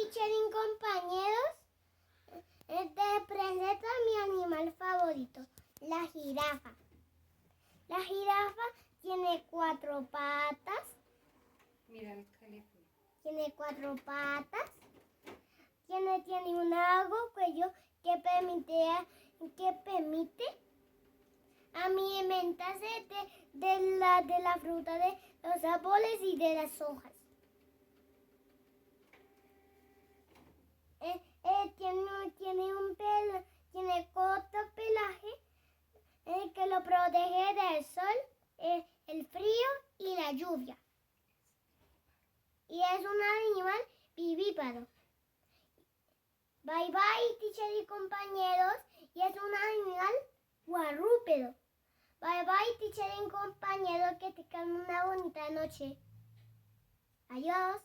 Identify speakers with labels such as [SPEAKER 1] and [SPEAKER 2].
[SPEAKER 1] teacher y compañeros. Te presento a mi animal favorito, la jirafa. La jirafa tiene 4 patas.
[SPEAKER 2] Mira el calefón.
[SPEAKER 1] Tiene 4 patas. Tiene un largo cuello que permite alimentarse de la fruta de los árboles y de las hojas. Tiene corto pelaje que lo protege del sol, el frío y la lluvia. Y es un animal vivíparo. Bye bye, teacher y compañeros. Y es un animal cuadrúpedo. Bye bye, teacher y compañeros. Que tengan una bonita noche. Adiós.